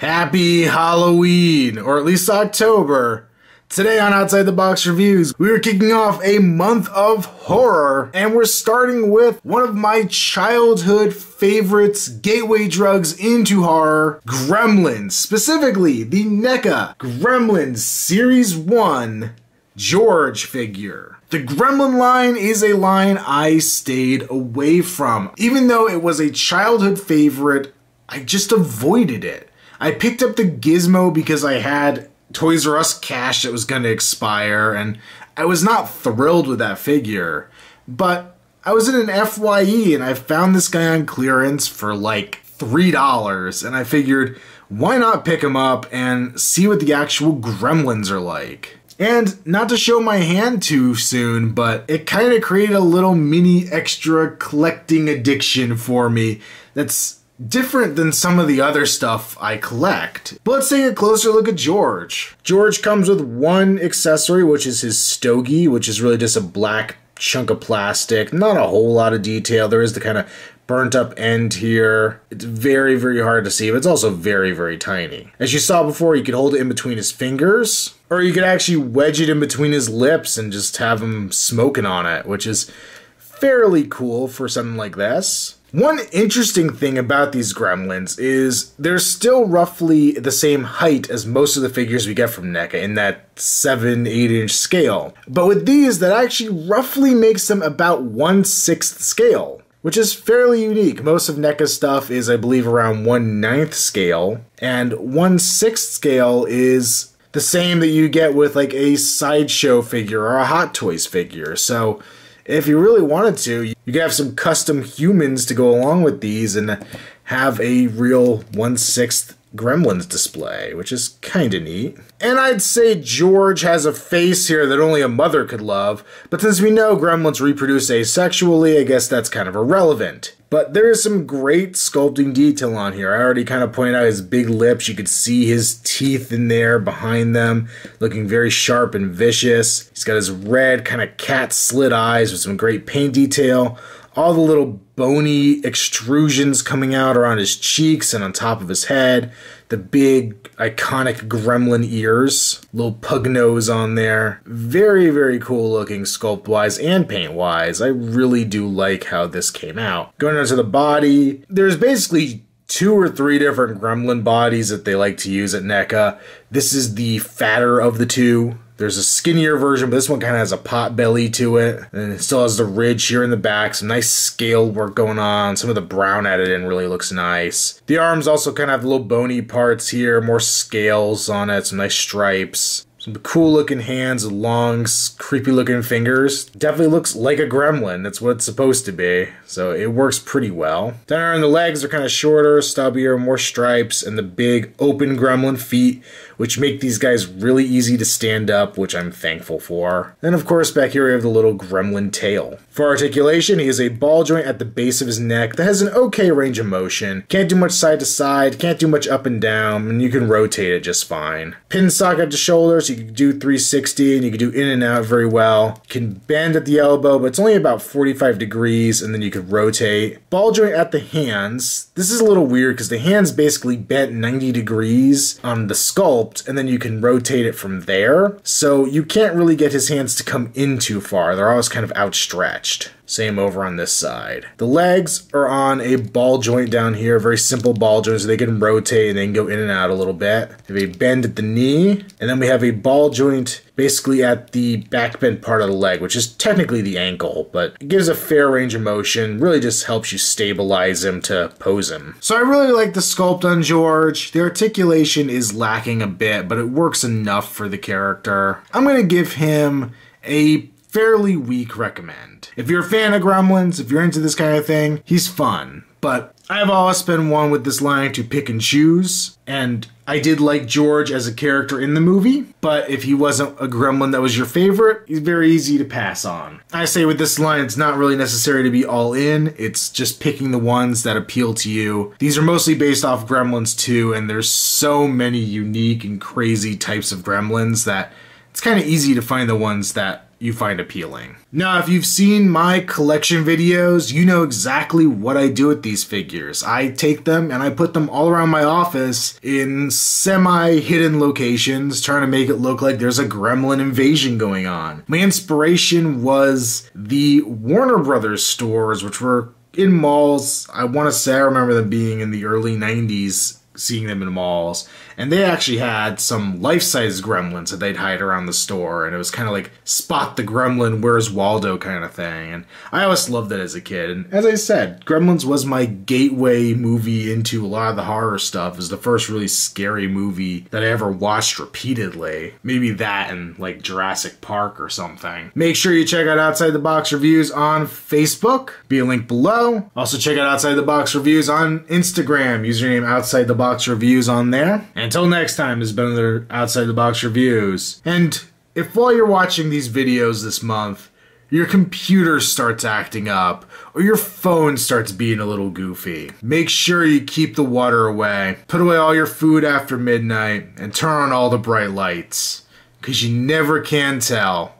Happy Halloween, or at least October. Today on Outside the Box Reviews, we are kicking off a month of horror, and we're starting with one of my childhood favorites, gateway drugs into horror, Gremlins. Specifically, the NECA Gremlins Series 1 George figure. The Gremlin line is a line I stayed away from. Even though it was a childhood favorite, I just avoided it. I picked up the Gizmo because I had Toys R Us cash that was going to expire, and I was not thrilled with that figure. But I was in an FYE and I found this guy on clearance for like $3, and I figured, why not pick him up and see what the actual Gremlins are like? And not to show my hand too soon, but it kind of created a little mini extra collecting addiction for me that's different than some of the other stuff I collect. But let's take a closer look at George. George comes with one accessory, which is his stogie, which is really just a black chunk of plastic. Not a whole lot of detail. There is the kind of burnt up end here. It's very, very hard to see, but it's also very, very tiny. As you saw before, you could hold it in between his fingers, or you could actually wedge it in between his lips and just have him smoking on it, which is fairly cool for something like this. One interesting thing about these Gremlins is they're still roughly the same height as most of the figures we get from NECA in that 7-8 inch scale. But with these, that actually roughly makes them about 1/6 scale, which is fairly unique. Most of NECA's stuff is, I believe, around 1/9 scale, and 1/6 scale is the same that you get with like a Sideshow figure or a Hot Toys figure. So if you really wanted to, you could have some custom humans to go along with these and have a real 1/6 Gremlins display, which is kinda neat. And I'd say George has a face here that only a mother could love, but since we know Gremlins reproduce asexually, I guess that's kind of irrelevant. But there is some great sculpting detail on here. I already kind of pointed out his big lips. You could see his teeth in there behind them, looking very sharp and vicious. He's got his red kind of cat slit eyes with some great paint detail. All the little bony extrusions coming out around his cheeks and on top of his head. The big, iconic gremlin ears. Little pug nose on there. Very, very cool looking sculpt-wise and paint-wise. I really do like how this came out. Going on to the body, there's basically 2 or 3 different gremlin bodies that they like to use at NECA. This is the fatter of the two. There's a skinnier version, but this one kind of has a pot belly to it. And it still has the ridge here in the back. Some nice scale work going on. Some of the brown added in really looks nice. The arms also kind of have little bony parts here. More scales on it. Some nice stripes. Some cool looking hands with long, creepy looking fingers. Definitely looks like a gremlin. That's what it's supposed to be. So it works pretty well. Down here on the legs are kind of shorter, stubbier, more stripes, and the big open gremlin feet, which make these guys really easy to stand up, which I'm thankful for. And of course, back here we have the little gremlin tail. For articulation, he has a ball joint at the base of his neck that has an okay range of motion. Can't do much side to side, can't do much up and down, and you can rotate it just fine. Pin socket at the shoulders, you can do 360, and you can do in and out very well. You can bend at the elbow, but it's only about 45 degrees, and then you can rotate. Ball joint at the hands. This is a little weird because the hands basically bent 90 degrees on the sculpt, and then you can rotate it from there. So you can't really get his hands to come in too far. They're always kind of outstretched. Same over on this side. The legs are on a ball joint down here, very simple ball joint, so they can rotate and they can go in and out a little bit. We have a bend at the knee, and then we have a ball joint basically at the back bend part of the leg, which is technically the ankle, but it gives a fair range of motion, really just helps you stabilize him to pose him. So I really like the sculpt on George. The articulation is lacking a bit, but it works enough for the character. I'm gonna give him a fairly weak recommend. If you're a fan of Gremlins, if you're into this kind of thing, he's fun. But I've always been one with this line to pick and choose, and I did like George as a character in the movie, but if he wasn't a Gremlin that was your favorite, he's very easy to pass on. I say with this line, it's not really necessary to be all in, it's just picking the ones that appeal to you. These are mostly based off Gremlins 2, and there's so many unique and crazy types of Gremlins that it's kind of easy to find the ones that you find appealing. Now, if you've seen my collection videos, you know exactly what I do with these figures. I take them and I put them all around my office in semi-hidden locations, trying to make it look like there's a gremlin invasion going on. My inspiration was the Warner Brothers stores, which were in malls. I want to say I remember them being in the early 90s, seeing them in malls, and they actually had some life-size gremlins that they'd hide around the store, and it was kind of like spot the gremlin, where's Waldo kind of thing, and I always loved it as a kid. And as I said, Gremlins was my gateway movie into a lot of the horror stuff. It was the first really scary movie that I ever watched repeatedly. Maybe that and like Jurassic Park or something. Make sure you check out Outside the Box Reviews on Facebook, be a link below. Also check out Outside the Box Reviews on Instagram, username Outside the Box Reviews on there. And until next time, this has been another Outside the Box Reviews. And if while you're watching these videos this month, your computer starts acting up, or your phone starts being a little goofy, make sure you keep the water away, put away all your food after midnight, and turn on all the bright lights. Because you never can tell.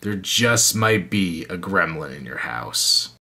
There just might be a gremlin in your house.